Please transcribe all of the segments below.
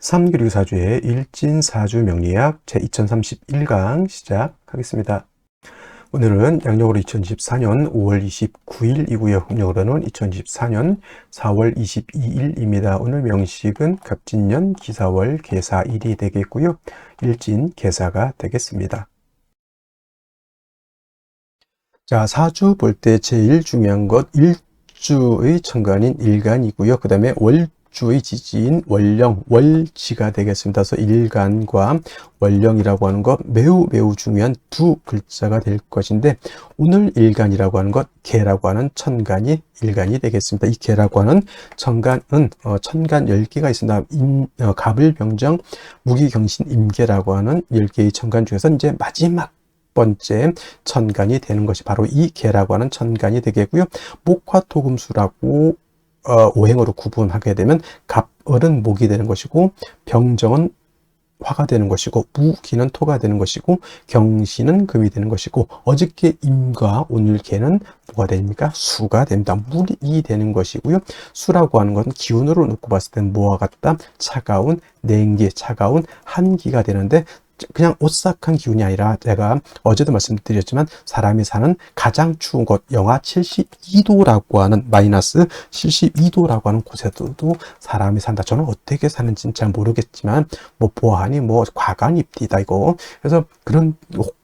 삼교류사주의 일진사주 명리학 제2031강 시작하겠습니다. 오늘은 양력으로 2024년 5월 29일이고요. 음력으로는 2024년 4월 22일입니다. 오늘 명식은 갑진년 기사월 계사일이 되겠고요. 일진 계사가 되겠습니다. 자, 사주 볼 때 제일 중요한 것 일주의 천간인 일간이고요. 그 다음에 월주의 지지인 월령, 월지가 되겠습니다. 그래서 일간과 월령이라고 하는 것 매우 중요한 두 글자가 될 것인데, 오늘 일간이라고 하는 것 개라고 하는 천간이 일간이 되겠습니다. 이 개라고 하는 천간은 천간 10개가 있습니다. 갑을병정 무기경신 임계라고 하는 10개의 천간 중에서 이제 마지막 번째 천간이 되는 것이 바로 이 개라고 하는 천간이 되겠고요. 목화토금수라고 오행으로 구분하게 되면 갑을은 목이 되는 것이고, 병정은 화가 되는 것이고, 무기는 토가 되는 것이고, 경신은 금이 되는 것이고, 어저께 임과 오늘 개는 뭐가 됩니까? 수가 됩니다. 물이 되는 것이고요. 수라고 하는 것은 기운으로 놓고 봤을 때는 뭐와 같다? 차가운 냉기, 차가운 한기가 되는데, 그냥 오싹한 기운이 아니라, 제가 어제도 말씀드렸지만 사람이 사는 가장 추운 곳 영하 72도라고 하는 마이너스 72도라고 하는 곳에서도 사람이 산다. 저는 어떻게 사는지는 잘 모르겠지만 뭐 보아하니 뭐 과간입디다 이거. 그래서 그런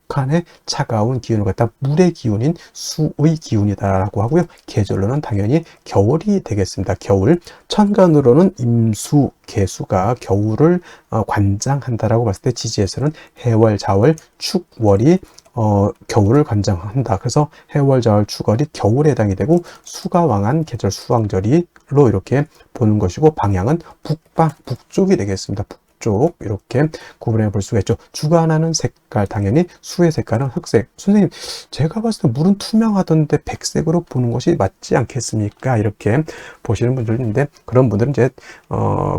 혹한의 차가운 기운을 갖다 물의 기운인 수의 기운이다라고 하고요. 계절로는 당연히 겨울이 되겠습니다. 겨울. 천간으로는 임수, 개수가 겨울을 관장한다라고 봤을 때, 지지에서는 해월, 자월, 축월이 겨울을 관장한다. 그래서 해월, 자월, 축월이 겨울에 해당이 되고, 수가 왕한 계절 수왕절이로 이렇게 보는 것이고, 방향은 북방, 북쪽이 되겠습니다. 쪽 이렇게 구분해 볼 수가 있죠. 주관하는 색깔, 당연히 수의 색깔은 흑색. 선생님, 제가 봤을 때 물은 투명하던데 백색으로 보는 것이 맞지 않겠습니까? 이렇게 보시는 분들이 있는데, 그런 분들은 이제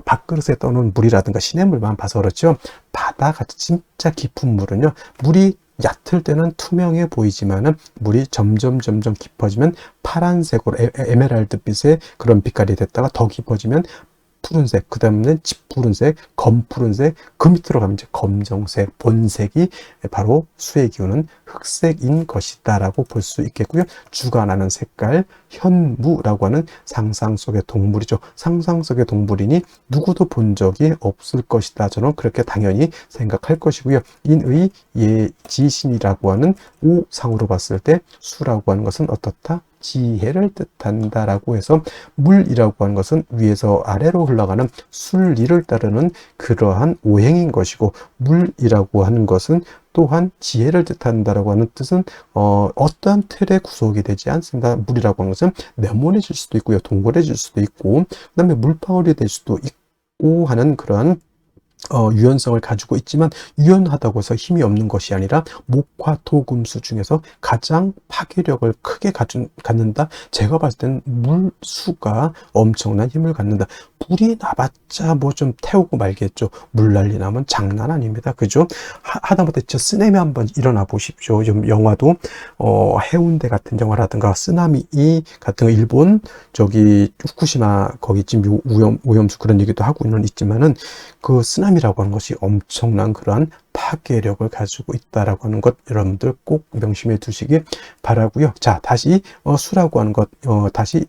밥그릇에 떠놓은 물이라든가 시냇물만 봐서 그렇죠. 바다같이 진짜 깊은 물은요, 물이 얕을 때는 투명해 보이지만은 물이 점점 깊어지면 파란색으로 에메랄드빛의 그런 빛깔이 됐다가 더 깊어지면 푸른색, 그 다음에는 짙푸른색, 검푸른색, 그 밑으로 가면 이제 검정색, 본색이 바로 수의 기운은 흑색인 것이다 라고 볼 수 있겠고요. 주관하는 색깔, 현무라고 하는 상상 속의 동물이죠. 상상 속의 동물이니 누구도 본 적이 없을 것이다. 저는 그렇게 당연히 생각할 것이고요. 인의 예지신이라고 하는 오상으로 봤을 때 수라고 하는 것은 어떻다? 지혜를 뜻한다라고 해서, 물이라고 하는 것은 위에서 아래로 흘러가는 순리를 따르는 그러한 오행인 것이고, 물이라고 하는 것은 또한 지혜를 뜻한다라고 하는 뜻은 어떠한 틀에 구속이 되지 않습니다. 물이라고 하는 것은 네모내질 수도 있고요, 동그래질 수도 있고, 그 다음에 물방울이 될 수도 있고 하는 그러한 유연성을 가지고 있지만, 유연하다고 해서 힘이 없는 것이 아니라 목화토금수 중에서 가장 파괴력을 크게 갖는다. 제가 봤을 때는 물수가 엄청난 힘을 갖는다. 불이 나봤자 뭐 좀 태우고 말겠죠. 물 난리 나면 장난 아닙니다. 그죠? 하다못해 저 쓰나미 한번 일어나 보십시오. 좀 영화도 해운대 같은 영화라든가 쓰나미 같은 거, 일본 저기 후쿠시마 거기 지금 오염수 그런 얘기도 하고는 있지만은, 그 쓰나미라고 하는 것이 엄청난 그러한 파괴력을 가지고 있다라고 하는 것, 여러분들 꼭 명심해 두시기 바라고요. 자, 다시 수라고 하는 것, 다시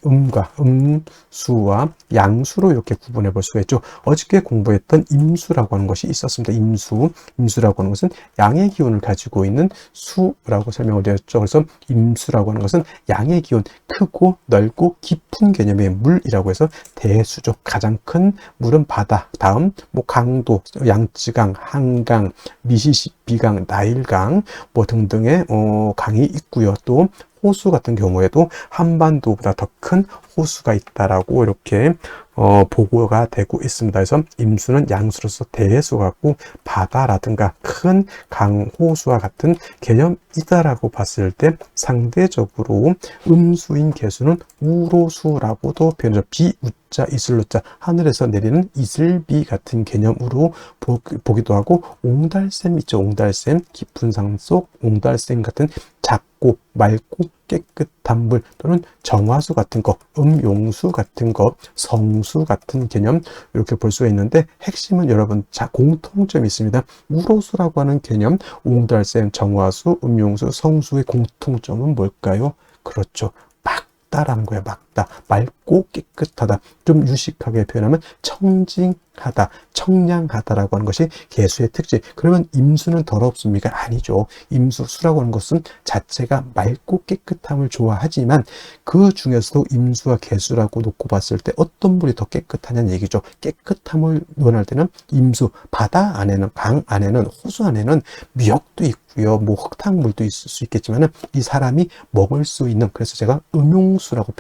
음수와 양수로 이렇게 구분해 볼 수가 있죠. 어저께 공부했던 임수라고 하는 것이 있었습니다. 임수라고 하는 것은 양의 기운을 가지고 있는 수라고 설명을 드렸죠. 그래서 임수라고 하는 것은 양의 기운, 크고 넓고 깊은 개념의 물이라고 해서 대수죠. 가장 큰 물은 바다, 다음 뭐 강도, 양쯔강, 한강, 미시시피강, 나일강 뭐 등등의 강이 있고요. 또 호수 같은 경우에도 한반도보다 더 큰 호수가 있다라고 이렇게 보고가 되고 있습니다. 그래서 임수는 양수로서 대수 같고, 바다라든가 큰 강, 호수와 같은 개념이다라고 봤을 때, 상대적으로 음수인 개수는 우로수라고도 표현하죠. 비우자 이슬로자, 하늘에서 내리는 이슬비 같은 개념으로 보기도 하고, 옹달샘 있죠. 옹달샘, 깊은 산속, 옹달샘 같은 작고 맑고 깨끗한 물 또는 정화수 같은 것, 음용수 같은 것, 성수 같은 개념 이렇게 볼 수가 있는데 핵심은 여러분 공통점이 있습니다. 우로수라고 하는 개념, 옹달샘, 정화수, 음용수, 성수의 공통점은 뭘까요? 그렇죠. 맑다라는 거예요. 맑다. 맑고 깨끗하다. 좀 유식하게 표현하면 청징하다, 청량하다라고 하는 것이 개수의 특징. 그러면 임수는 더럽습니까? 아니죠. 임수, 수라고 하는 것은 자체가 맑고 깨끗함을 좋아하지만 그 중에서도 임수와 개수라고 놓고 봤을 때 어떤 물이 더 깨끗하냐는 얘기죠. 깨끗함을 원할 때는 임수, 바다 안에는, 강 안에는, 호수 안에는 미역도 있고요. 뭐 흙탕물도 있을 수 있겠지만 이 사람이 먹을 수 있는, 그래서 제가 음용수라고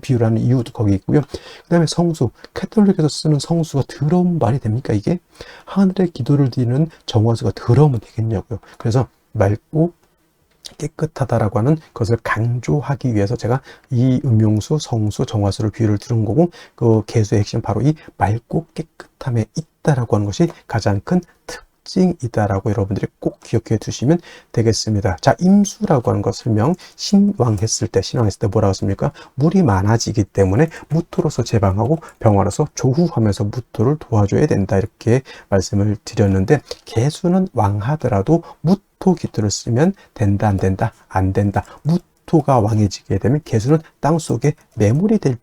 비유를 하는 이유도 거기 있고요. 그 다음에 성수, 카톨릭에서 쓰는 성수가 더러운 말이 됩니까? 이게 하늘의 기도를 드리는 정화수가 더러우면 되겠냐고요. 그래서 맑고 깨끗하다라고 하는 것을 강조하기 위해서 제가 이 음용수, 성수, 정화수를 비유를 들은 거고, 그 개수의 핵심 바로 이 맑고 깨끗함에 있다라고 하는 것이 가장 큰 특징이다라고 여러분들이 꼭 기억해 두시면 되겠습니다. 자, 임수라고 하는 것 설명, 신왕했을 때 뭐라고 했습니까? 물이 많아지기 때문에 무토로서 제방하고 병화로서 조후하면서 무토를 도와줘야 된다, 이렇게 말씀을 드렸는데, 개수는 왕하더라도 무토 기토를 쓰면 된다, 안 된다? 안 된다. 무토가 왕해지게 되면 개수는 땅속에 매몰이 될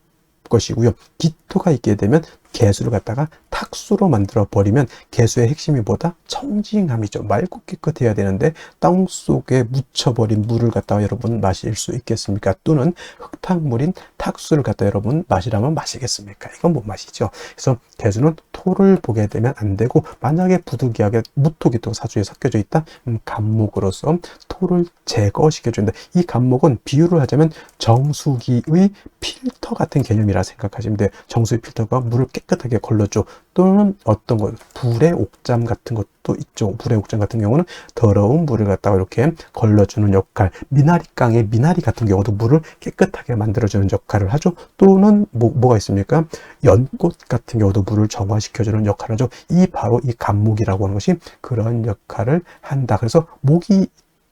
것이고요. 기토가 있게 되면 개수를 갖다가 탁수로 만들어 버리면 개수의 핵심이 뭐다? 청징함이죠. 맑고 깨끗해야 되는데 땅속에 묻혀버린 물을 갖다가 여러분 마실 수 있겠습니까? 또는 흙탕물인 탁수를 갖다 여러분 마시라면 마시겠습니까? 이건 못 마시죠. 그래서 개수는 토를 보게 되면 안 되고, 만약에 부득이하게 무토기토가 사주에 섞여져 있다? 간목으로서 토를 제거시켜준다. 이 간목은 비유를 하자면 정수기의 필터 같은 개념이라 생각하시면 돼요. 정수기 필터가 물을 깨끗하게 걸러줘. 또는 어떤 것, 불의 옥잠 같은 것도 있죠. 불의 옥잠 같은 경우는 더러운 물을 갖다가 이렇게 걸러주는 역할, 미나리깡의 미나리 같은 경우도 물을 깨끗하게 만들어주는 역할을 하죠. 또는 뭐가 있습니까? 연꽃 같은 경우도 물을 정화시켜주는 역할을 하죠. 바로 이 간목이라고 하는 것이 그런 역할을 한다. 그래서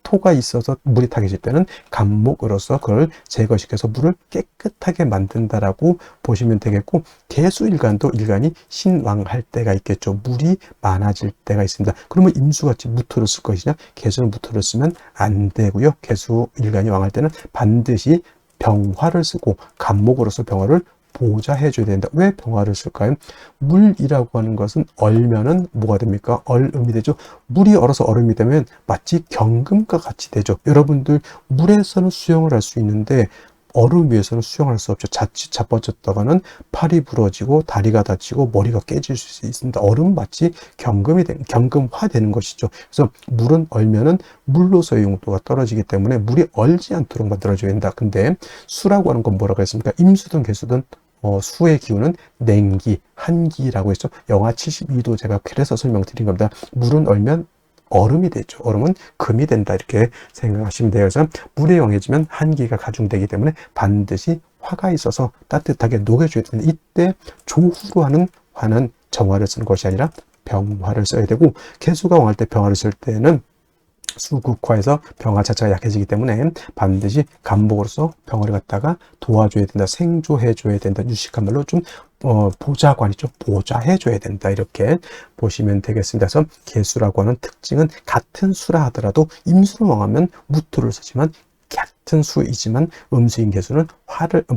토가 있어서 물이 타겠을 때는 간목으로서 그걸 제거시켜서 물을 깨끗하게 만든다라고 보시면 되겠고, 개수일간도 일간이 신왕할 때가 있겠죠. 물이 많아질 때가 있습니다. 그러면 임수같이 무토를 쓸 것이냐? 개수는 무토를 쓰면 안 되고요. 개수일간이 왕할 때는 반드시 병화를 쓰고 간목으로서 병화를 보좌해줘야 된다. 왜 병화를 쓸까요? 물이라고 하는 것은 얼면은 뭐가 됩니까? 얼음이 되죠. 물이 얼어서 얼음이 되면 마치 경금과 같이 되죠. 여러분들 물에서는 수영을 할 수 있는데 얼음 위에서는 수영할 수 없죠. 자칫 자빠졌다가는 팔이 부러지고 다리가 다치고 머리가 깨질 수 있습니다. 얼음 마치 경금화 되는 것이죠. 그래서 물은 얼면은 물로서의 용도가 떨어지기 때문에 물이 얼지 않도록 만들어줘야 된다. 근데 수라고 하는 건 뭐라고 했습니까? 임수든 개수든 수의 기운은 냉기, 한기라고 했죠. 영하 72도 제가 그래서 설명드린 겁니다. 물은 얼면 얼음이 되죠. 얼음은 금이 된다, 이렇게 생각하시면 돼요. 그래서 물에 영해지면 한기가 가중되기 때문에 반드시 화가 있어서 따뜻하게 녹여줘야 되는데, 이때 조후로 하는 화는 정화를 쓰는 것이 아니라 병화를 써야 되고, 개수가 왕할 때 병화를 쓸 때는 수극화에서 병화 자체가 약해지기 때문에 반드시 간목으로서 병화를 갖다가 도와줘야 된다, 생조해줘야 된다, 유식한 말로 좀 보좌관이죠. 보좌해줘야 된다, 이렇게 보시면 되겠습니다. 그래서 개수라고 하는 특징은 같은 수라 하더라도 임수를 왕하면 무토를 쓰지만, 같은 수이지만 음수인 개수는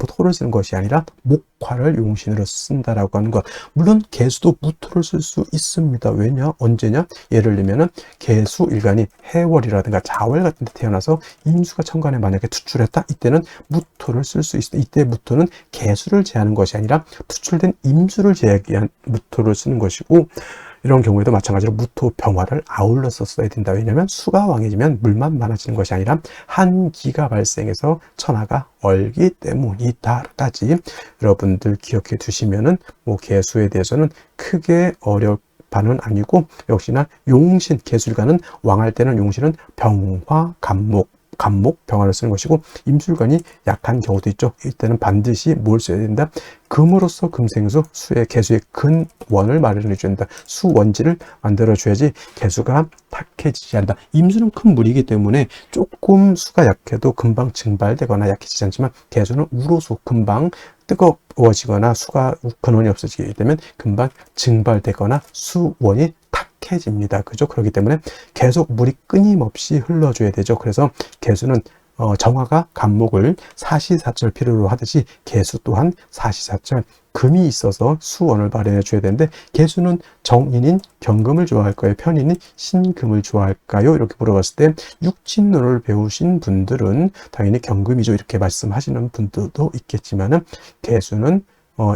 토를 쓰는 것이 아니라 목화를 용신으로 쓴다라고 하는 것. 물론 개수도 무토를 쓸 수 있습니다. 왜냐? 언제냐? 예를 들면은 개수 일간이 해월이라든가 자월 같은 데 태어나서 임수가 천간에 만약에 투출했다? 이때는 무토를 쓸 수 있습니다. 이때 무토는 개수를 제하는 것이 아니라 투출된 임수를 제하기 위한 무토를 쓰는 것이고, 이런 경우에도 마찬가지로 무토 병화를 아울러서 써야 된다. 왜냐하면 수가 왕해지면 물만 많아지는 것이 아니라 한기가 발생해서 천하가 얼기 때문이다까지 여러분들 기억해 두시면은 개수에 대해서는 크게 어려울 바는 아니고, 역시나 용신, 개수일간은 왕할 때는 용신은 병화, 간목, 간목, 병화를 쓰는 것이고, 임술관이 약한 경우도 있죠. 이때는 반드시 뭘 써야 된다? 금으로서 금생수, 수의 개수의 근원을 마련해 줘야 된다. 수원지를 만들어 줘야지 개수가 탁해지지 않는다. 임수는 큰 물이기 때문에 조금 수가 약해도 금방 증발되거나 약해지지 않지만, 개수는 우로수 금방 뜨거워지거나 수가 근원이 없어지게 되면 금방 증발되거나 수원이 탁해집니다. 그죠? 그렇기 때문에 계속 물이 끊임없이 흘러줘야 되죠. 그래서 개수는 정화가 간목을 사시사철 필요로 하듯이 개수 또한 사시사철 금이 있어서 수원을 마련해 줘야 되는데, 개수는 정인인 경금을 좋아할까요? 편인인 신금을 좋아할까요? 이렇게 물어봤을 때 육친론을 배우신 분들은 당연히 경금이죠, 이렇게 말씀하시는 분들도 있겠지만은, 개수는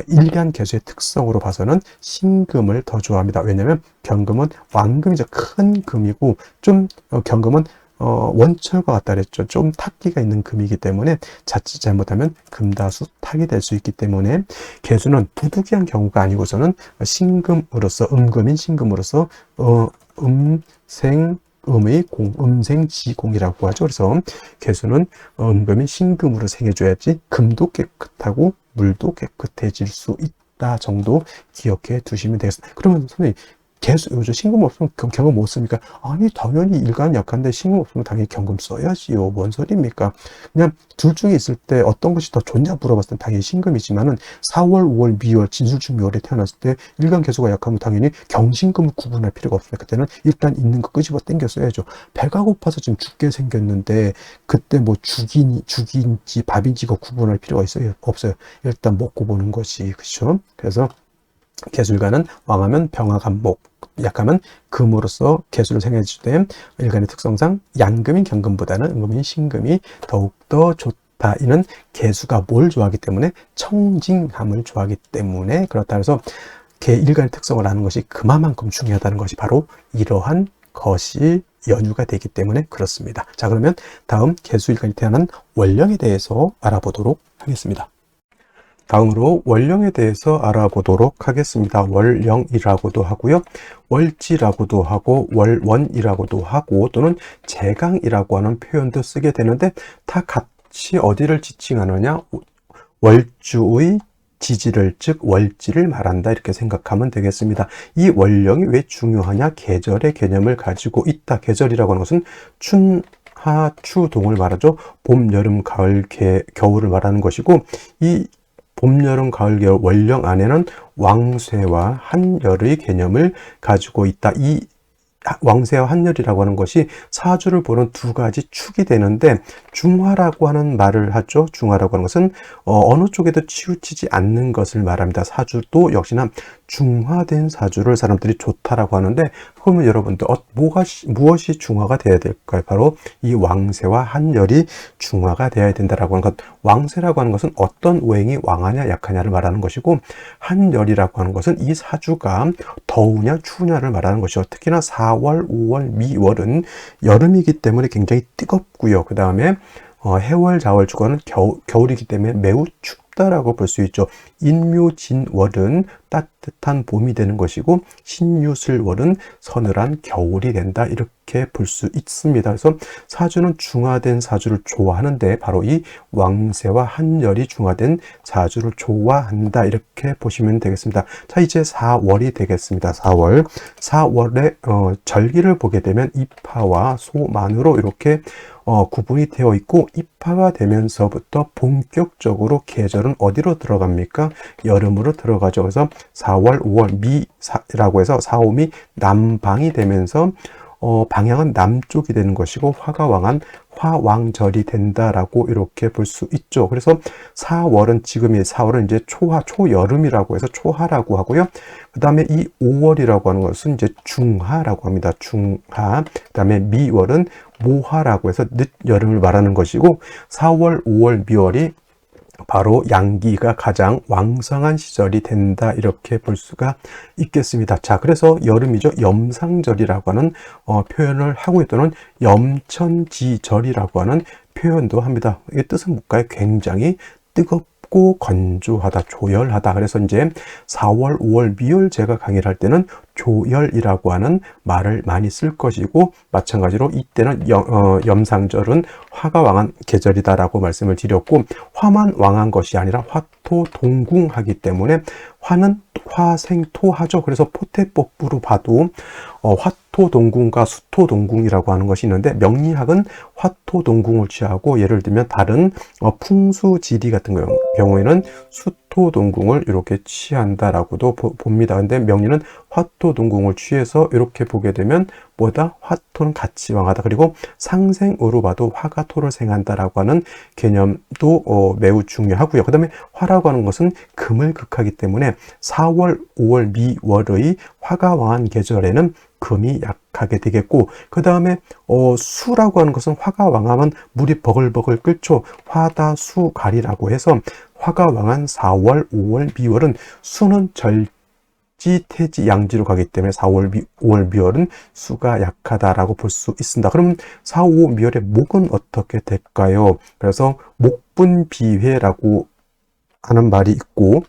일간 개수의 특성으로 봐서는 신금을 더 좋아합니다. 왜냐하면 경금은 왕금이죠. 큰 금이고, 좀 경금은 원철과 같다 그랬죠. 좀 탁기가 있는 금이기 때문에 자칫 잘못하면 금다수 탁이 될 수 있기 때문에, 개수는 부득이한 경우가 아니고서는 신금으로서, 음금인 신금으로서 음생음의 공, 음생지공이라고 하죠. 그래서 개수는 음금인 신금으로 생겨줘야지 금도 깨끗하고 물도 깨끗해질 수 있다 정도 기억해 두시면 되겠습니다. 그러면 선생님, 개수, 요즘 신금 없으면 경금 못 씁니까? 아니, 당연히 일간 약한데 신금 없으면 당연히 경금 써야지요. 뭔 소리입니까? 그냥 둘 중에 있을 때 어떤 것이 더 좋냐 물어봤을 때 당연히 신금이지만은, 4월, 5월, 미월, 진술중 미월에 태어났을 때 일간 개수가 약하면 당연히 경신금을 구분할 필요가 없습니다. 그때는 일단 있는 거 끄집어 당겨 써야죠. 배가 고파서 지금 죽게 생겼는데 그때 뭐 죽인지 밥인지 그 구분할 필요가 있어요? 없어요. 일단 먹고 보는 것이, 그렇죠? 그래서 개술가는 왕하면 병화간목, 약하면 금으로서 개수를 생각해 줄 때 일간의 특성상 양금인 경금보다는 음금인 신금이 더욱더 좋다. 이는 개수가 뭘 좋아하기 때문에? 청징함을 좋아하기 때문에 그렇다. 그래서 일간의 특성을 아는 것이 그만큼 중요하다는 것이 바로 이러한 것이 연유가 되기 때문에 그렇습니다. 자, 그러면 다음 개수일간이 태어난 월령에 대해서 알아보도록 하겠습니다. 다음으로 월령에 대해서 알아보도록 하겠습니다. 월령이라고도 하고요, 월지라고도 하고, 월원이라고도 하고, 또는 제강이라고 하는 표현도 쓰게 되는데, 다 같이 어디를 지칭하느냐? 월주의 지지를, 즉 월지를 말한다, 이렇게 생각하면 되겠습니다. 이 월령이 왜 중요하냐? 계절의 개념을 가지고 있다. 계절이라고 하는 것은 춘하 추동을 말하죠. 봄, 여름, 가을, 겨울을 말하는 것이고, 이 봄, 여름, 가을, 겨울 월령 안에는 왕쇠와 한열의 개념을 가지고 있다. 이 왕쇠와 한열이라고 하는 것이 사주를 보는 두 가지 축이 되는데, 중화라고 하는 말을 하죠. 중화라고 하는 것은 어느 쪽에도 치우치지 않는 것을 말합니다. 사주도 역시나 중화된 사주를 사람들이 좋다라고 하는데, 그러면 여러분들 무엇이 중화가 되어야 될까요? 바로 이 왕쇠와 한열이 중화가 되어야 된다라고 하는 것. 왕쇠라고 하는 것은 어떤 오행이 왕하냐 약하냐를 말하는 것이고, 한열이라고 하는 것은 이 사주가 더우냐 추우냐를 말하는 것이죠. 특히나 4월, 5월, 미월은 여름이기 때문에 굉장히 뜨겁고요. 그 다음에 해월, 자월, 주간은 겨울이기 때문에 매우 춥다라고 볼 수 있죠. 인묘진월은 따뜻한 봄이 되는 것이고, 신유슬월은 서늘한 겨울이 된다, 이렇게 볼 수 있습니다. 그래서 사주는 중화된 사주를 좋아하는데, 바로 이 왕쇠와 한열이 중화된 사주를 좋아한다, 이렇게 보시면 되겠습니다. 자, 이제 4월이 되겠습니다. 4월의 절기를 보게 되면 입하와 소만으로 이렇게 구분이 되어 있고, 입하가 되면서부터 본격적으로 계절은 어디로 들어갑니까? 여름으로 들어가죠. 그래서 4월, 5월 미라고 해서 4, 5미 남방이 되면서 방향은 남쪽이 되는 것이고, 화가 왕한 화왕절이 된다라고 이렇게 볼 수 있죠. 그래서 4월은 지금이 4월은 이제 초여름이라고 해서 초하라고 하고요. 그 다음에 이 5월이라고 하는 것은 이제 중하라고 합니다. 중하. 그 다음에 미월은 모하라고 해서 늦여름을 말하는 것이고, 4월, 5월, 미월이 바로 양기가 가장 왕성한 시절이 된다, 이렇게 볼 수가 있겠습니다. 자, 그래서 여름이죠. 염상절이라고 하는 표현을 하고 있다는 염천지절이라고 하는 표현도 합니다. 이 뜻은 뭘까요? 굉장히 뜨겁고 건조하다, 조열하다. 그래서 이제 4월, 5월, 미월 제가 강의를 할 때는 교열이라고 하는 말을 많이 쓸 것이고, 마찬가지로 이때는 염상절은 화가 왕한 계절이다라고 말씀을 드렸고, 화만 왕한 것이 아니라 화토동궁하기 때문에 화는 화생토하죠. 그래서 포태법부로 봐도 화토동궁과 수토동궁이라고 하는 것이 있는데, 명리학은 화토동궁을 취하고, 예를 들면 다른 풍수지리 같은 경우에는 수토동궁을 이렇게 취한다라고도 봅니다. 근데 명리는 화토동궁을 취해서 이렇게 보게 되면 뭐다? 화토는 같이 왕하다. 그리고 상생으로 봐도 화가 토를 생한다라고 하는 개념도 매우 중요하고요. 그 다음에 화라고 하는 것은 금을 극하기 때문에 4월, 5월, 미월의 화가 왕한 계절에는 금이 약하게 되겠고, 그 다음에 수라고 하는 것은 화가 왕하면 물이 버글버글 끓죠. 화다수갈이라고 해서 화가 왕한 4월, 5월, 미월은 수는 절지, 태지, 양지로 가기 때문에 4월, 5월, 미월은 수가 약하다라고 볼 수 있습니다. 그럼 4, 5, 미월의 목은 어떻게 될까요? 그래서 목분비회라고 하는 말이 있고,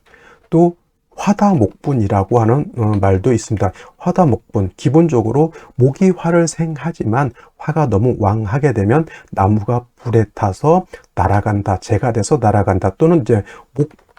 또 화다목분이라고 하는 말도 있습니다. 화다목분, 기본적으로 목이 화를 생하지만 화가 너무 왕하게 되면 나무가 불에 타서 날아간다, 재가 돼서 날아간다, 또는 이제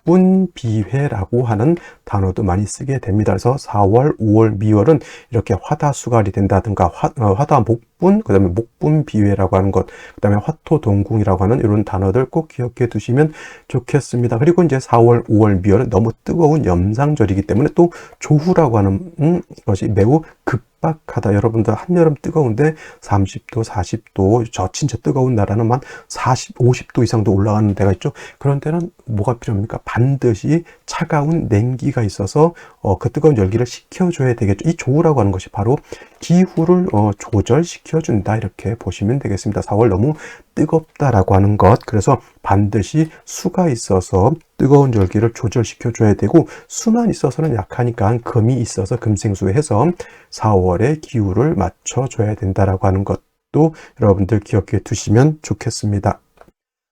목분비회라고 하는 단어도 많이 쓰게 됩니다. 그래서 4월, 5월, 미월은 이렇게 화다수갈이 된다든가 화다목분, 그 다음에 목분비회라고 하는 것, 그 다음에 화토동궁이라고 하는 이런 단어들 꼭 기억해 두시면 좋겠습니다. 그리고 이제 4월, 5월, 미월은 너무 뜨거운 염상절이기 때문에 또 조후라고 하는 것이 매우 급박하다. 여러분들 한여름 뜨거운데 30도, 40도, 저 진짜 뜨거운 나라는 만 40, 50도 이상도 올라가는 데가 있죠. 그런 데는 뭐가 필요합니까? 반드시 차가운 냉기가 있어서 그 뜨거운 열기를 식혀줘야 되겠죠. 이 조우라고 하는 것이 바로 기후를 조절시켜준다, 이렇게 보시면 되겠습니다. 4월 너무 뜨겁다라고 하는 것, 그래서 반드시 수가 있어서 뜨거운 열기를 조절시켜줘야 되고, 수만 있어서는 약하니까 금이 있어서 금생수해서 4월의 기후를 맞춰줘야 된다라고 하는 것도 여러분들 기억해 두시면 좋겠습니다.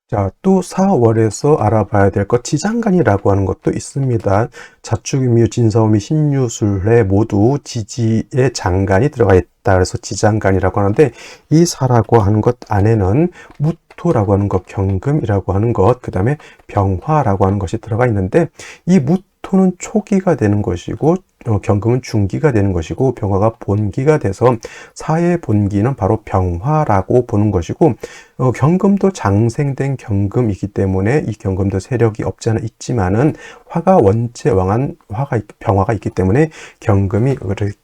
자, 또 4월에서 알아봐야 될 것, 지장간이라고 하는 것도 있습니다. 자축유묘, 진사오미, 신유술에 모두 지지의 장간이 들어가 있다. 그래서 지장간이라고 하는데, 이 사라고 하는 것 안에는 무토라고 하는 것, 경금이라고 하는 것, 그 다음에 병화라고 하는 것이 들어가 있는데, 이 무토는 초기가 되는 것이고, 경금은 중기가 되는 것이고, 병화가 본기가 돼서 사의 본기는 바로 병화라고 보는 것이고, 경금도 장생된 경금이기 때문에 이 경금도 세력이 없지 않아 있지만은 화가 원체 왕한 병화가 있기 때문에 경금이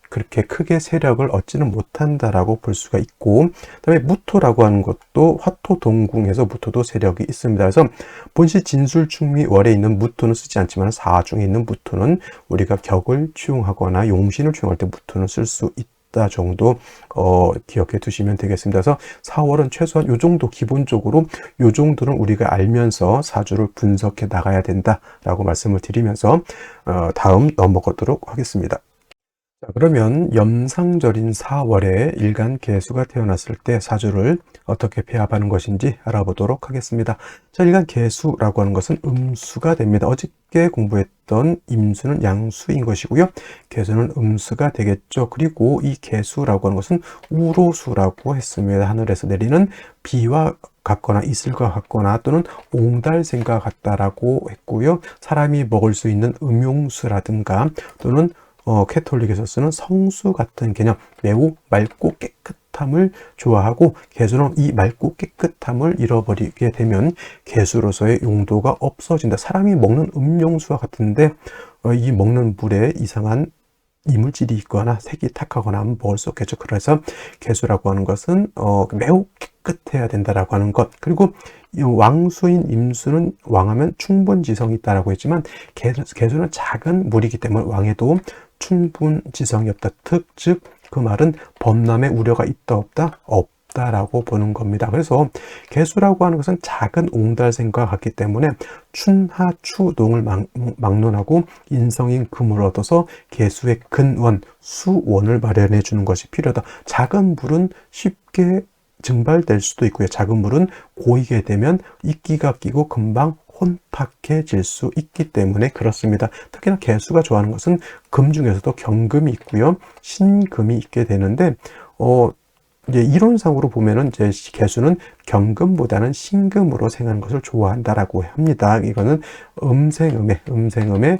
그렇게 크게 세력을 얻지는 못한다라고 볼 수가 있고, 그다음에 무토라고 하는 것도 화토동궁에서 무토도 세력이 있습니다. 그래서 본시 진술충미월에 있는 무토는 쓰지 않지만 사중에 있는 무토는 우리가 격을 취용하거나 용신을 취용할 때 무토는 쓸 수 있다 정도 기억해 두시면 되겠습니다. 그래서 4월은 최소한 요 정도, 기본적으로 요 정도는 우리가 알면서 사주를 분석해 나가야 된다라고 말씀을 드리면서 다음 넘어가도록 하겠습니다. 자, 그러면 염상절인 4월에 일간 개수가 태어났을 때 사주를 어떻게 배합하는 것인지 알아보도록 하겠습니다. 자, 일간 개수라고 하는 것은 음수가 됩니다. 어저께 공부했던 임수는 양수인 것이고요. 개수는 음수가 되겠죠. 그리고 이 개수라고 하는 것은 우로수라고 했습니다. 하늘에서 내리는 비와 같거나 이슬과 같거나 또는 옹달샘과 같다라고 했고요. 사람이 먹을 수 있는 음용수라든가 또는 캐톨릭에서 쓰는 성수 같은 개념, 매우 맑고 깨끗함을 좋아하고, 개수는 이 맑고 깨끗함을 잃어버리게 되면 개수로서의 용도가 없어진다. 사람이 먹는 음용수와 같은데 이 먹는 물에 이상한 이물질이 있거나 색이 탁하거나 하면 먹을 수 없겠죠. 그래서 개수라고 하는 것은 매우 깨끗해야 된다라고 하는 것. 그리고 왕수인 임수는 왕하면 충분지성이 있다라고 했지만 개수는 작은 물이기 때문에 왕에도 충분지성이 없다. 즉 그 말은 범람의 우려가 있다 없다? 없다라고 보는 겁니다. 그래서 개수라고 하는 것은 작은 옹달샘과 같기 때문에 춘하추동을 막론하고 인성인 금을 얻어서 개수의 근원, 수원을 마련해 주는 것이 필요하다. 작은 물은 쉽게 증발될 수도 있고요. 작은 물은 고이게 되면 이끼가 끼고 금방 혼탁해질 수 있기 때문에 그렇습니다. 특히나 개수가 좋아하는 것은 금 중에서도 경금이 있고요, 신금이 있게 되는데, 이제 이론상으로 보면은 이제 개수는 경금보다는 신금으로 생하는 것을 좋아한다라고 합니다. 이거는 음생음의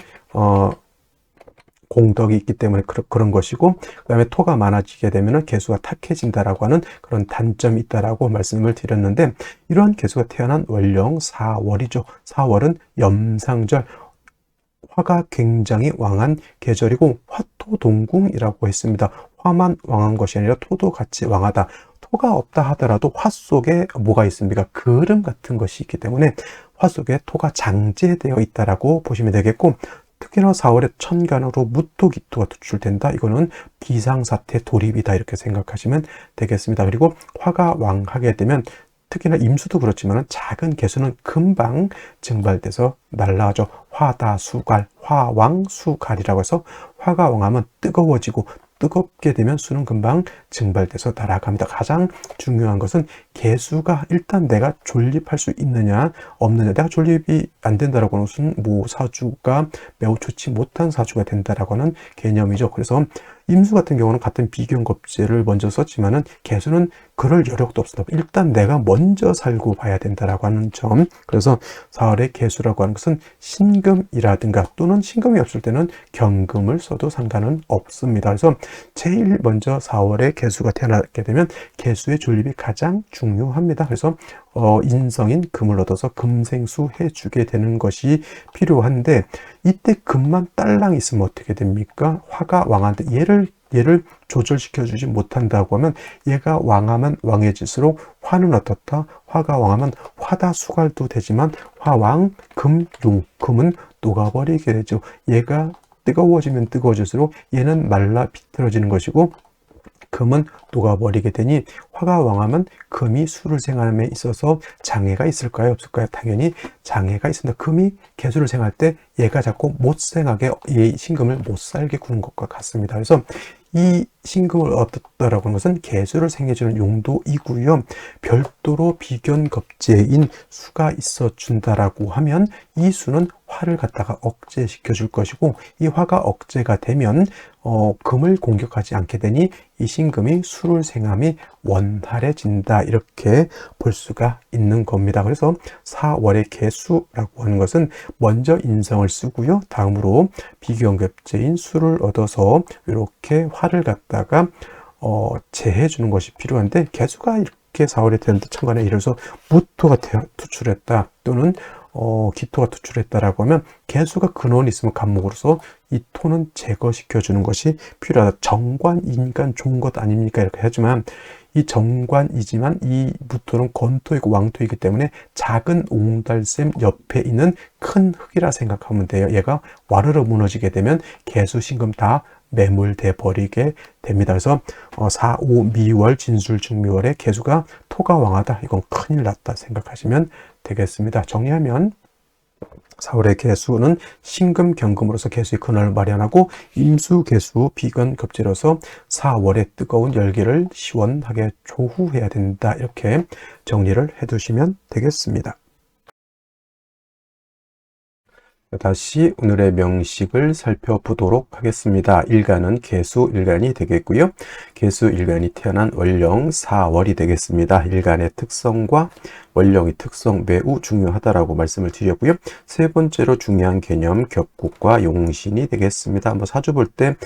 공덕이 있기 때문에 그런 것이고, 그 다음에 토가 많아지게 되면 개수가 탁해진다라고 하는 그런 단점이 있다라고 말씀을 드렸는데, 이러한 개수가 태어난 월령 4월이죠. 4월은 염상절, 화가 굉장히 왕한 계절이고 화토동궁이라고 했습니다. 화만 왕한 것이 아니라 토도 같이 왕하다. 토가 없다 하더라도 화 속에 뭐가 있습니까? 그름 같은 것이 있기 때문에 화 속에 토가 장제되어 있다라고 보시면 되겠고, 특히나 4월에 천간으로 무토기토가 투출된다. 이거는 비상사태 돌입이다, 이렇게 생각하시면 되겠습니다. 그리고 화가 왕하게 되면 특히나 임수도 그렇지만 작은 개수는 금방 증발돼서 날라가죠. 화다수갈, 화왕수갈이라고 해서 화가 왕하면 뜨거워지고, 뜨겁게 되면 수는 금방 증발돼서 날아갑니다. 가장 중요한 것은 개수가 일단 내가 존립할 수 있느냐 없느냐. 내가 존립이 안 된다라고 하는 것은 사주가 매우 좋지 못한 사주가 된다라고 하는 개념이죠. 그래서 임수 같은 경우는 같은 비견겁제를 먼저 썼지만은 개수는 그럴 여력도 없습니다. 일단 내가 먼저 살고 봐야 된다라고 하는 점. 그래서 4월의 개수라고 하는 것은 신금이라든가 또는 신금이 없을 때는 경금을 써도 상관은 없습니다. 그래서 제일 먼저 4월에 개수가 태어나게 되면 개수의 존립이 가장 중요합니다. 그래서 인성인 금을 얻어서 금생수 해주게 되는 것이 필요한데, 이때 금만 딸랑 있으면 어떻게 됩니까? 화가 왕한데 얘를 조절시켜 주지 못한다고 하면 얘가 왕하면 왕해질수록 화는 어떻다? 화가 왕하면 화다수갈도 되지만 화왕 금융, 금은 녹아버리게 되죠. 얘가 뜨거워지면 뜨거워질수록 얘는 말라 비틀어지는 것이고, 금은 녹아버리게 되니 화가 왕하면 금이 수를 생함에 있어서 장애가 있을까요? 없을까요? 당연히 장애가 있습니다. 금이 개수를 생할 때 얘가 자꾸 못 생하게, 이 신금을 못 살게 구는 것과 같습니다. 그래서 이 신금을 얻었다라고 하는 것은 개수를 생해주는 용도이고요. 별도로 비견겁제인 수가 있어 준다라고 하면 이 수는 화를 갖다가 억제시켜 줄 것이고, 이 화가 억제가 되면 금을 공격하지 않게 되니 이 신금이 수를 생함이 원활해진다, 이렇게 볼 수가 있는 겁니다. 그래서 4월의 개수라고 하는 것은 먼저 인성을 쓰고요, 다음으로 비견겁제인 수를 얻어서 이렇게 화를 갖다가 제해 주는 것이 필요한데, 개수가 이렇게 4월에 되는데 천간에 예를 들어서 무토가 투출했다 또는 기토가 투출했다라고 하면 개수가 근원이 있으면 간목으로서 이 토는 제거시켜 주는 것이 필요하다. 정관, 인간, 좋은 것 아닙니까? 이렇게 하지만 이 정관이지만 이 무토는 건토이고 왕토이기 때문에 작은 옹달샘 옆에 있는 큰 흙이라 생각하면 돼요. 얘가 와르르 무너지게 되면 개수, 신금 다 매몰돼 버리게 됩니다. 그래서 4, 5, 미월, 진술, 중미월에 개수가 토가 왕하다. 이건 큰일 났다 생각하시면 되겠습니다. 정리하면 4월의 개수는 신금, 경금으로서 개수의 근원을 마련하고, 임수, 개수, 비견, 겁제로서 4월의 뜨거운 열기를 시원하게 조후해야 된다. 이렇게 정리를 해두시면 되겠습니다. 다시 오늘의 명식을 살펴보도록 하겠습니다. 일간은 개수 일간이 되겠고요. 개수 일간이 태어난 월령 4월이 되겠습니다. 일간의 특성과 월령의 특성 매우 중요하다라고 말씀을 드렸고요. 세 번째로 중요한 개념 격국과 용신이 되겠습니다. 한번 사주 볼 때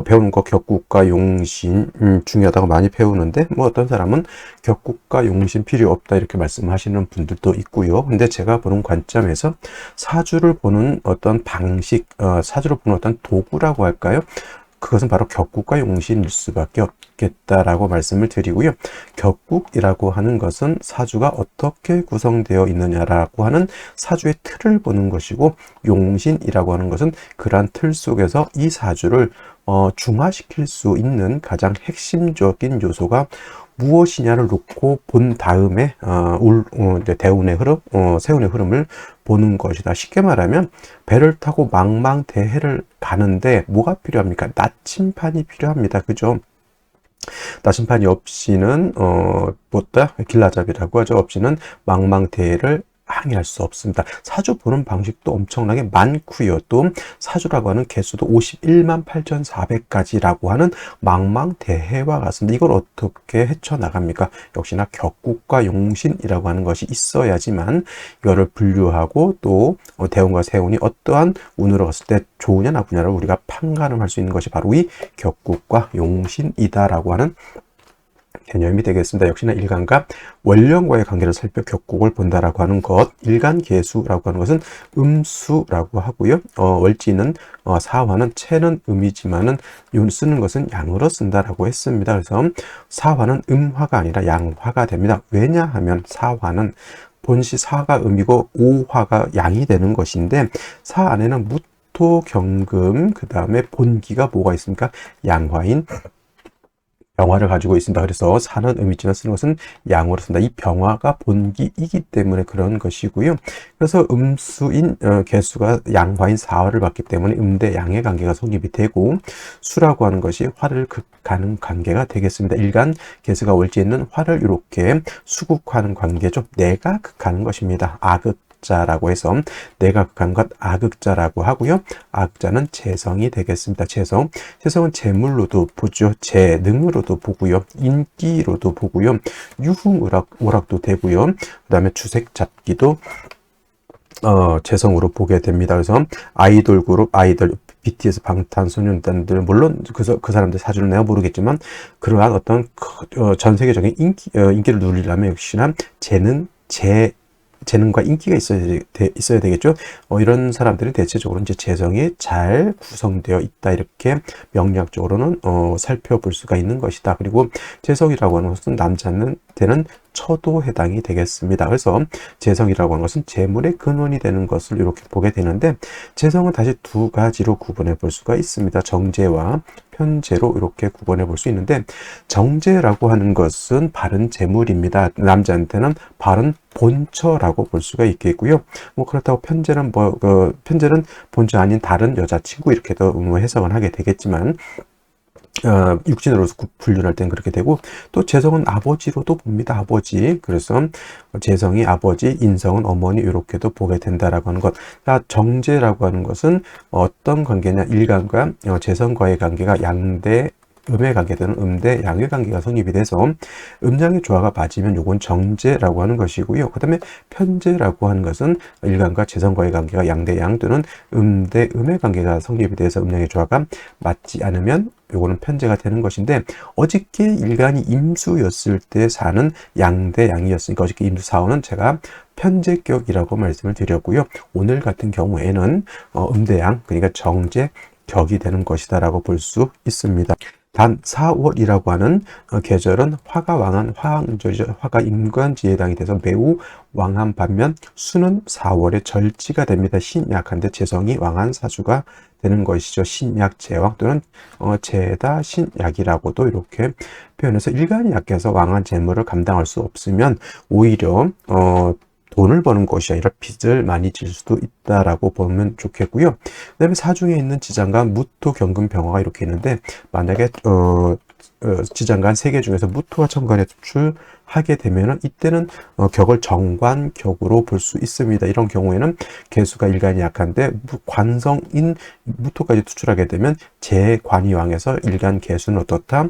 배우는 거 격국과 용신 중요하다고 많이 배우는데, 어떤 사람은 격국과 용신 필요 없다 이렇게 말씀하시는 분들도 있고요. 근데 제가 보는 관점에서 사주를 보는 어떤 방식, 사주를 보는 어떤 도구라고 할까요? 그것은 바로 격국과 용신일 수밖에 없겠다라고 말씀을 드리고요. 격국이라고 하는 것은 사주가 어떻게 구성되어 있느냐라고 하는 사주의 틀을 보는 것이고, 용신이라고 하는 것은 그러한 틀 속에서 이 사주를 중화시킬 수 있는 가장 핵심적인 요소가 무엇이냐를 놓고 본 다음에 대운의 흐름, 세운의 흐름을 보는 것이다. 쉽게 말하면 배를 타고 망망대해를 가는데 뭐가 필요합니까? 나침판이 필요합니다. 그죠? 나침판이 없이는 길라잡이라고 하죠. 없이는 망망대해를 항의할 수 없습니다. 사주 보는 방식도 엄청나게 많고요. 또 사주라고 하는 개수도 51만 8,400가지라고 하는 망망대해와 같습니다. 이걸 어떻게 헤쳐나갑니까? 역시나 격국과 용신이라고 하는 것이 있어야지만 이거를 분류하고 또 대운과 세운이 어떠한 운으로 갔을 때 좋으냐 나쁘냐를 우리가 판가름할 수 있는 것이 바로 이 격국과 용신이다라고 하는 개념이 되겠습니다. 역시나 일간과 원령과의 관계를 살펴 격국을 본다라고 하는 것, 일간계수라고 하는 것은 음수라고 하고요. 월지는 사화는 체는 음이지만은 쓰는 것은 양으로 쓴다라고 했습니다. 그래서 사화는 음화가 아니라 양화가 됩니다. 왜냐하면 사화는 본시 사가 음이고 오화가 양이 되는 것인데 사 안에는 무토, 경금, 그 다음에 본기가 뭐가 있습니까? 양화인 병화를 가지고 있습니다. 그래서 사는 음이지만 쓰는 것은 양으로 쓴다. 이 병화가 본기이기 때문에 그런 것이고요. 그래서 음수인 개수가 양화인 사화를 받기 때문에 음대 양의 관계가 성립이 되고 수라고 하는 것이 화를 극하는 관계가 되겠습니다. 일간 개수가 월지에 있는 화를 이렇게 수극하는 관계죠. 내가 극하는 것입니다. 악극 자라고 해서 내가 극한 것 악극자라고 하고요. 악자는 재성이 되겠습니다. 재성은 재물로도 보죠. 재능으로도 보고요. 인기로도 보고요. 유흥오락도 되고요. 그 다음에 주색 잡기도 재성으로 보게 됩니다. 그래서 아이돌 그룹, BTS 방탄소년단들 물론 그 사람들 사주는 내가 모르겠지만 그러한 어떤 전 세계적인 인기를 누리려면 역시나 재능과 인기가 있어야 되겠죠. 이런 사람들이 대체적으로 이제 재성이 잘 구성되어 있다. 이렇게 명리학적으로는 살펴볼 수가 있는 것이다. 그리고 재성이라고 하는 것은 남자한테는 처도 해당이 되겠습니다. 그래서 재성이라고 하는 것은 재물의 근원이 되는 것을 이렇게 보게 되는데 재성은 다시 두 가지로 구분해 볼 수가 있습니다. 정재와 편재로 이렇게 구분해 볼 수 있는데 정재라고 하는 것은 바른 재물입니다. 남자한테는 바른 본처라고 볼 수가 있겠고요. 뭐 그렇다고 편재는 편재는 본처 아닌 다른 여자친구 이렇게도 해석을 하게 되겠지만 육신으로서 분류할 땐 그렇게 되고 또 재성은 아버지로도 봅니다. 아버지. 그래서 재성이 아버지, 인성은 어머니 이렇게도 보게 된다라고 하는 것. 정재라고 하는 것은 어떤 관계냐? 일간과 재성과의 관계가 양대 음의 관계들은 음대 양의 관계가 성립이 돼서 음양의 조화가 맞으면 요건 정재라고 하는 것이고요. 그 다음에 편재라고 하는 것은 일간과 재성과의 관계가 양대 양 또는 음대 음의 관계가 성립이 돼서 음양의 조화가 맞지 않으면 요거는 편재가 되는 것인데 어저께 일간이 임수였을 때 사는 양대 양이었으니까 어저께 임수 사원은 제가 편재격이라고 말씀을 드렸고요. 오늘 같은 경우에는 음대양 그러니까 정재 격이 되는 것이다 라고 볼 수 있습니다. 단 4월이라고 하는 계절은 화가 왕한 화왕절이죠. 화가 임관지에 해당이 돼서 매우 왕한 반면 수는 4월에 절지가 됩니다. 신약한데 재성이 왕한 사주가 되는 것이죠. 신약 제왕 또는 재다 신약이라고도 이렇게 표현해서 일간이 약해서 왕한 재물을 감당할 수 없으면 오히려 돈을 버는 것이 아니라 빚을 많이 질 수도 있다라고 보면 좋겠고요. 그 다음에 사중에 있는 지장간 무토, 경금, 병화가 이렇게 있는데 만약에 지장간 3개 중에서 무토와 천간에 투출하게 되면은 이때는 격을 정관격으로 볼 수 있습니다. 이런 경우에는 개수가 일간이 약한데 관성인 무토까지 투출하게 되면 재관이 왕에서 일간 개수는 어떻다?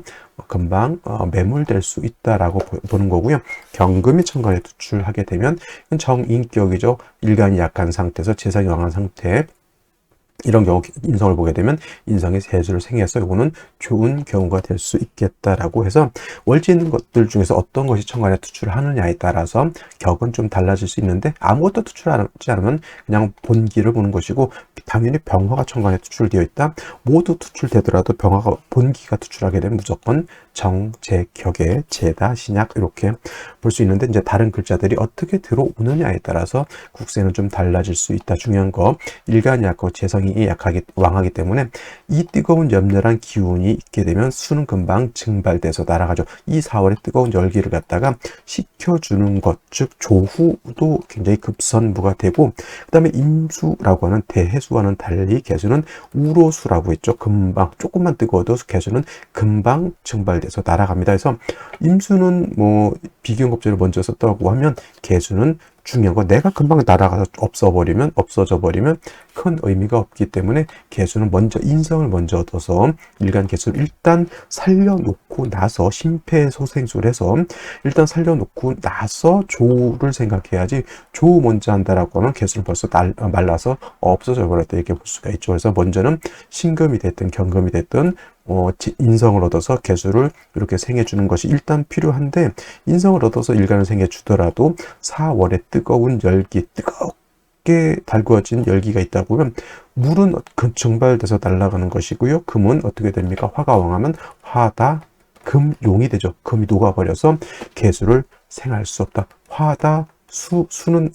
금방 매몰될 수 있다라고 보는 거고요. 경금이 천간에 투출하게 되면 정인격이죠. 일간이 약한 상태에서 재성이 왕한 상태 이런 경우 인성을 보게 되면 인성의 세수를 생해서 이거는 좋은 경우가 될 수 있겠다라고 해서 월지 있는 것들 중에서 어떤 것이 천간에 투출하느냐에 따라서 격은 좀 달라질 수 있는데 아무것도 투출하지 않으면 그냥 본기를 보는 것이고 당연히 병화가 천간에 투출되어 있다. 모두 투출되더라도 병화가 본기가 투출하게 되면 무조건 정재격의 재다 신약 이렇게 볼 수 있는데 이제 다른 글자들이 어떻게 들어오느냐에 따라서 국세는 좀 달라질 수 있다. 중요한 거 일간이 약하고 재성이 왕하기 때문에 이 뜨거운 염렬한 기운이 있게 되면 수는 금방 증발돼서 날아가죠. 이 4월에 뜨거운 열기를 갖다가 식혀주는 것, 즉 조후도 굉장히 급선무가 되고 그 다음에 임수라고 하는 대해수와는 달리 개수는 우로수라고 했죠. 금방 조금만 뜨거워도 개수는 금방 증발돼서 날아갑니다. 그래서 임수는 뭐 비견겁제를 먼저 썼다고 하면 개수는 중요한 건 내가 금방 날아가서 없어져 버리면 큰 의미가 없기 때문에 개수는 먼저 인성을 먼저 얻어서 일간 개수를 일단 살려놓고 나서 심폐소생술을 해서 일단 살려놓고 나서 조를 생각해야지 조 먼저 한다라고 하면 개수는 벌써 말라서 없어져 버렸다 이렇게 볼 수가 있죠. 그래서 먼저는 신금이 됐든 경금이 됐든 인성을 얻어서 개수를 이렇게 생해주는 것이 일단 필요한데, 인성을 얻어서 일간을 생해주더라도 4월에 뜨거운 열기, 뜨겁게 달구어진 열기가 있다 보면 물은 증발돼서 날아가는 것이고요. 금은 어떻게 됩니까? 화가 왕하면 화다 금용이 되죠. 금이 녹아버려서 개수를 생할 수 없다. 화다 수는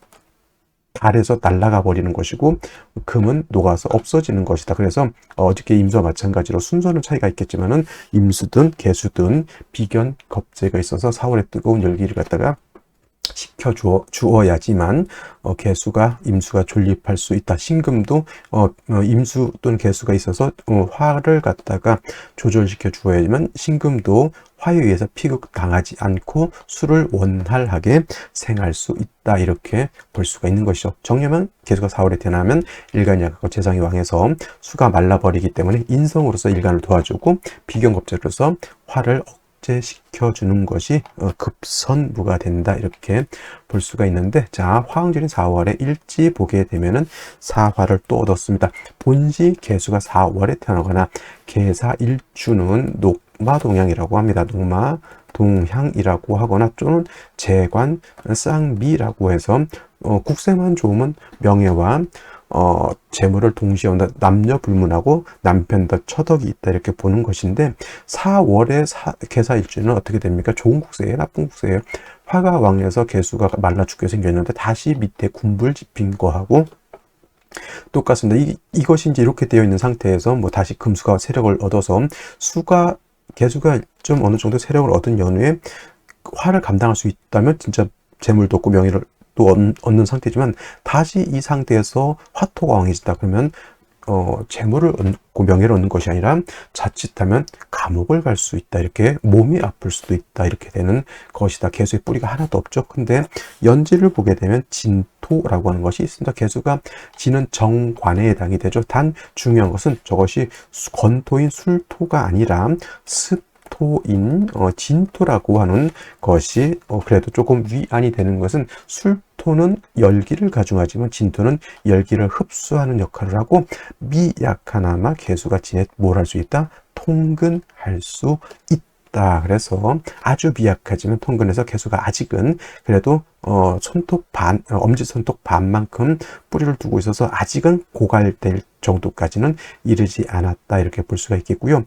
달에서 날아가 버리는 것이고 금은 녹아서 없어지는 것이다. 그래서 어저께 임수와 마찬가지로 순서는 차이가 있겠지만은 임수든 개수든 비견 겁재가 있어서 4월에 뜨거운 열기를 갖다가 식혀 주어야지만 개수가 임수가 존립할 수 있다. 신금도 임수 또는 개수가 있어서 화를 갖다가 조절시켜 주어야지만 신금도 화에 의해서 피극당하지 않고 수를 원활하게 생할 수 있다. 이렇게 볼 수가 있는 것이죠. 정려면 개수가 4월에 태어나면 일간이 약하고 재상이 왕해서 수가 말라버리기 때문에 인성으로서 일간을 도와주고 비견겁재로서 화를 억제시켜주는 것이 급선무가 된다. 이렇게 볼 수가 있는데, 자, 화응절인 4월에 일지 보게 되면은 사화를 또 얻었습니다. 본시 개수가 4월에 태어나거나 개사 일주는 녹마동향이라고 합니다. 녹마동향이라고 하거나 또는 재관 쌍미라고 해서 국세만 좋으면 명예와 재물을 동시에 온다. 남녀 불문하고 남편도 처덕이 있다. 이렇게 보는 것인데, 4월에 개사 일주는 어떻게 됩니까? 좋은 국세예요? 나쁜 국세예요? 화가 왕해서 개수가 말라 죽게 생겼는데 다시 밑에 군불 집힌 거하고 똑같습니다. 이것이 이제 이렇게 되어 있는 상태에서 뭐 다시 금수가 세력을 얻어서 개수가 좀 어느 정도 세력을 얻은 연후에 화를 감당할 수 있다면 진짜 재물도 없고 명예를 또 얻는 상태지만, 다시 이 상태에서 화토가 왕해진다 그러면 재물을 얻고 명예를 얻는 것이 아니라 자칫하면 감옥을 갈 수 있다. 이렇게 몸이 아플 수도 있다. 이렇게 되는 것이다. 개수의 뿌리가 하나도 없죠. 근데 연지를 보게 되면 진토라고 하는 것이 있습니다. 개수가 지는 정관에 해당이 되죠. 단 중요한 것은 저것이 건토인 술토가 아니라 습토인 진토라고 하는 것이 그래도 조금 위안이 되는 것은, 술토는 열기를 가중하지만 진토는 열기를 흡수하는 역할을 하고 미약하나마 개수가 진에 뭘 할 수 있다? 통근할 수 있다. 그래서 아주 미약하지만 통근해서 개수가 아직은 그래도 엄지손톱 반만큼 뿌리를 두고 있어서 아직은 고갈될 정도까지는 이르지 않았다. 이렇게 볼 수가 있겠고요.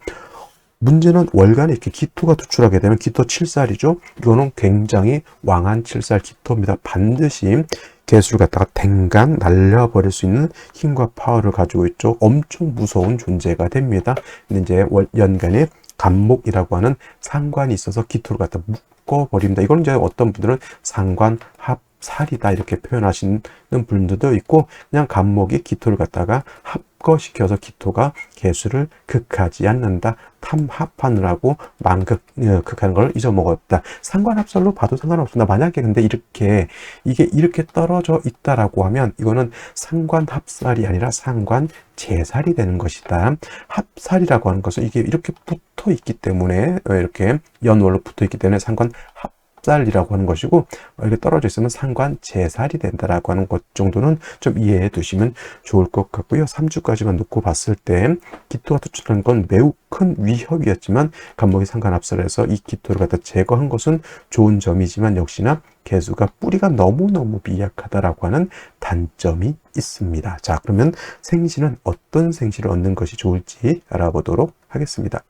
문제는 월간에 이렇게 기토가 투출하게 되면 기토 7살이죠. 이거는 굉장히 왕한 7살 기토입니다. 반드시 개수를 갖다가 댕강 날려버릴 수 있는 힘과 파워를 가지고 있죠. 엄청 무서운 존재가 됩니다. 근데 이제 연간에 간목이라고 하는 상관이 있어서 기토를 갖다 묶어버립니다. 이건 이제 어떤 분들은 상관합살이다 이렇게 표현하시는 분들도 있고, 그냥 간목이 기토를 갖다가 합거시켜서 기토가 개수를 극하지 않는다. 탐합하느라고 극하는 걸 잊어먹었다. 상관합살로 봐도 상관없습니다. 만약에 근데 이게 이렇게 떨어져 있다라고 하면 이거는 상관합살이 아니라 상관재살이 되는 것이다. 합살이라고 하는 것은 이게 이렇게 붙어 있기 때문에, 이렇게 연월로 붙어 있기 때문에 상관합살이라고 하는 것이고, 이렇게 떨어져 있으면 상관재살이 된다라고 하는 것 정도는 좀 이해해 두시면 좋을 것 같고요. 3주까지만 놓고 봤을 때 기토가 투출한 건 매우 큰 위협이었지만 간목이 상관합살해서 이 기토를 갖다 제거한 것은 좋은 점이지만, 역시나 개수가 뿌리가 너무너무 미약하다라고 하는 단점이 있습니다. 자, 그러면 생시는 어떤 생시를 얻는 것이 좋을지 알아보도록 하겠습니다.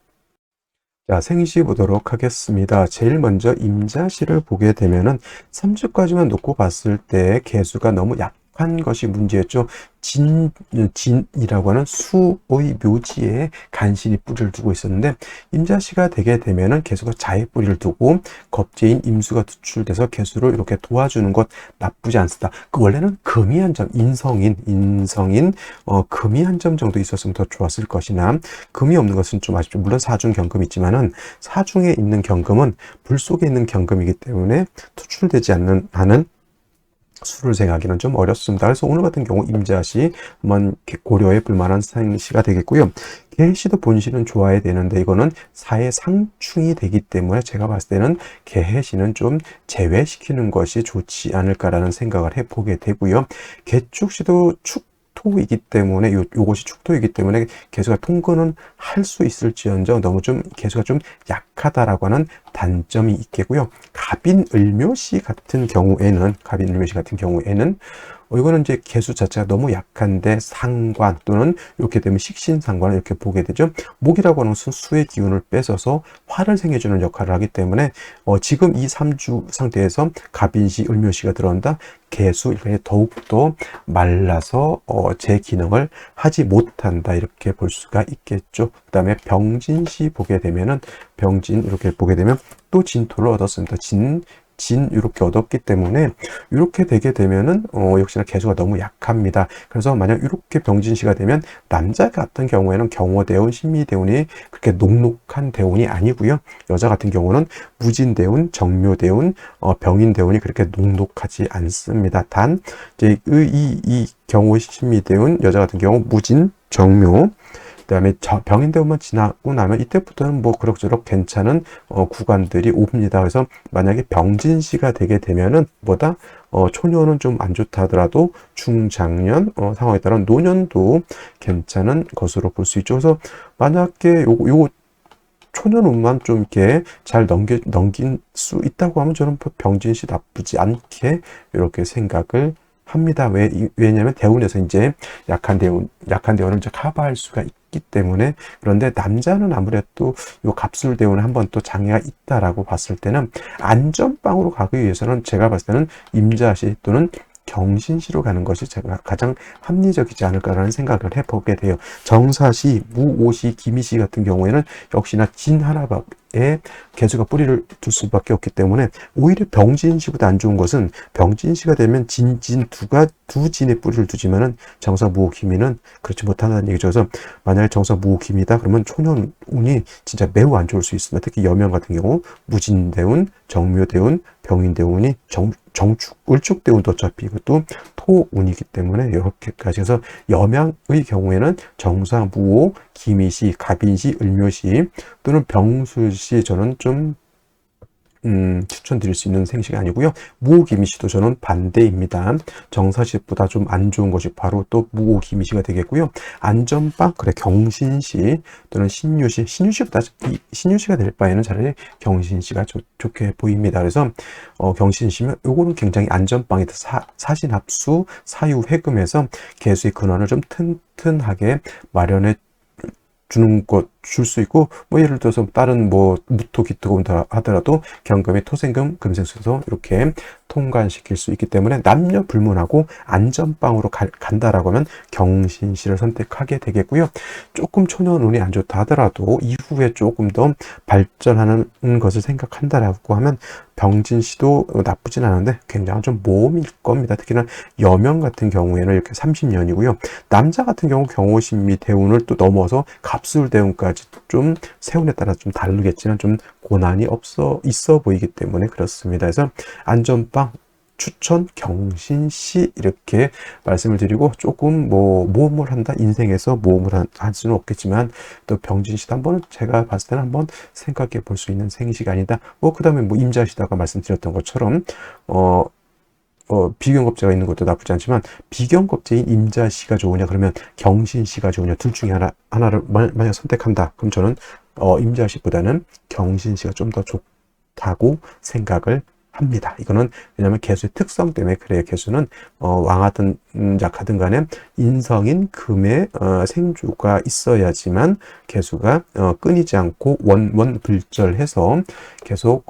자, 생시 보도록 하겠습니다. 제일 먼저 임자시를 보게 되면은 3주까지만 놓고 봤을 때 개수가 너무 약한 것이 문제였죠. 진이라고 하는 수의 묘지에 간신히 뿌리를 두고 있었는데, 임자시가 되게 되면은 개수가 자에 뿌리를 두고 겁재인 임수가 투출돼서 개수를 이렇게 도와주는 것 나쁘지 않습니다. 원래는 금이 한 점, 인성인 금이 한 점 정도 있었으면 더 좋았을 것이나, 금이 없는 것은 좀 아쉽죠. 물론 사중 경금이 있지만은 사중에 있는 경금은 불 속에 있는 경금이기 때문에 투출되지 않는 한은 수를 정하기는 좀 어렵습니다. 그래서 오늘 같은 경우 임자시 한번 고려해 볼 만한 생시가 되겠고요. 개해시도 본시는 좋아야 되는데 이거는 사의 상충이 되기 때문에 제가 봤을 때는 개해시는 좀 제외시키는 것이 좋지 않을까라는 생각을 해보게 되고요. 개축시도 축토이기 때문에 요것이 축토이기 때문에 개수가 통근은 할 수 있을지언정 너무 좀 개수가 좀 약하다라고 하는 단점이 있겠고요. 갑인을묘시 같은 경우에는 이거는 이제 개수 자체가 너무 약한데 상관 또는 이렇게 되면 식신상관을 이렇게 보게 되죠. 목이라고 하는 것은 수의 기운을 뺏어서 화를 생겨주는 역할을 하기 때문에 지금 이 3주 상태에서 갑인시, 을묘시가 들어온다. 개수 일간이 더욱더 말라서 제 기능을 하지 못한다 이렇게 볼 수가 있겠죠. 그 다음에 병진시 보게 되면은 병진 이렇게 보게 되면 또 진토를 얻었습니다. 진 이렇게 얻었기 때문에 이렇게 되게 되면은 역시나 개수가 너무 약합니다. 그래서 만약 이렇게 병진시가 되면 남자 같은 경우에는 경호대운, 신미대운이 그렇게 녹록한 대운이 아니고요. 여자 같은 경우는 무진대운, 정묘대운, 병인대운이 그렇게 녹록하지 않습니다. 단 이제 이 경호 신미대운 여자 같은 경우 무진, 정묘 그다음에 병인대운만 지나고 나면 이때부터는 뭐 그럭저럭 괜찮은 구간들이 옵니다. 그래서 만약에 병진시가 되게 되면은 초년은 좀 안 좋다 하더라도 중장년 상황에 따라 노년도 괜찮은 것으로 볼 수 있죠. 그래서 만약에 요거 초년운만 좀 이렇게 잘 넘긴 수 있다고 하면 저는 병진시 나쁘지 않게 이렇게 생각을 합니다. 왜냐하면 대운에서 이제 약한 대운을 이제 커버할 수가 있기 때문에. 그런데 남자는 아무래도 요 갑술 대운에 한번 또 장애가 있다라고 봤을 때는 안전빵으로 가기 위해서는 제가 봤을 때는 임자시 또는 경신시로 가는 것이 제가 가장 합리적이지 않을까라는 생각을 해보게 돼요. 정사시, 무오시, 기미시 같은 경우에는 역시나 진 하나밖에 개수가 뿌리를 둘 수밖에 없기 때문에 오히려 병진시보다 안 좋은 것은 병진시가 되면 진 두 진의 뿌리를 두지만은 정사, 무오, 기미는 그렇지 못한다는 얘기죠. 그래서 만약에 정사, 무오, 기미다 그러면 초년운이 진짜 매우 안 좋을 수 있습니다. 특히 여명 같은 경우 무진대운, 정묘대운, 병인대운이 을축대운도 어차피 이것도 토운이기 때문에 이렇게까지 해서 여명의 경우에는 정사, 무오, 기미시, 갑인시, 을묘시 또는 병술시 저는 좀 추천드릴 수 있는 생시가 아니고요. 무오기미시도 저는 반대입니다. 정사시보다 좀 안 좋은 것이 바로 또 무오기미시가 되겠고요. 안전빵, 그래 경신시 또는 신유시가 될 바에는 차라리 경신시가 좋게 보입니다. 그래서 경신시면 요거는 굉장히 안전빵이다. 사신합수, 사유회금에서 개수의 근원을 좀 튼튼하게 마련해 주는 것 줄 수 있고, 뭐 예를 들어서 다른 뭐 무토 기토가 온다 하더라도 경금이 토생금 금생수도 이렇게 통관시킬 수 있기 때문에 남녀 불문하고 안전빵으로 간다라고 하면 경신시를 선택하게 되겠고요. 조금 초년운이 안 좋다 하더라도 이후에 조금 더 발전하는 것을 생각한다라고 하면 병진시도 나쁘진 않은데 굉장히 좀 모험일 겁니다. 특히나 여명 같은 경우에는 이렇게 30년이고요. 남자 같은 경우 경호신미 대운을 또 넘어서 갑술 대운까지 좀 세운에 따라 좀 다르겠지만 좀 고난이 있어 보이기 때문에 그렇습니다. 그래서 안전빵 추천 경신시 이렇게 말씀을 드리고, 조금 뭐 모험을 한다, 인생에서 모험을 할 수는 없겠지만 또 병진시도 한번 제가 봤을 때는 한번 생각해 볼 수 있는 생시가 아니다. 그 다음에 뭐 임자시다가 말씀드렸던 것처럼 비경겁제가 있는 것도 나쁘지 않지만 비경겁제인 임자시가 좋으냐 그러면 경신시가 좋으냐 둘 중에 하나를 만약 선택한다 그럼 저는 임자시보다는 경신시가 좀 더 좋다고 생각을 합니다. 이거는 왜냐하면 개수의 특성 때문에 그래요. 개수는 왕하든 약하든 간에 인성인 금의 생주가 있어야지만 개수가 끊이지 않고 원불절해서 계속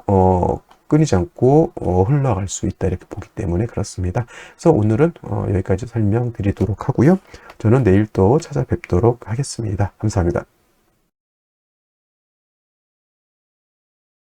끊이지 않고 흘러갈 수 있다 이렇게 보기 때문에 그렇습니다. 그래서 오늘은 여기까지 설명드리도록 하고요. 저는 내일 또 찾아뵙도록 하겠습니다. 감사합니다.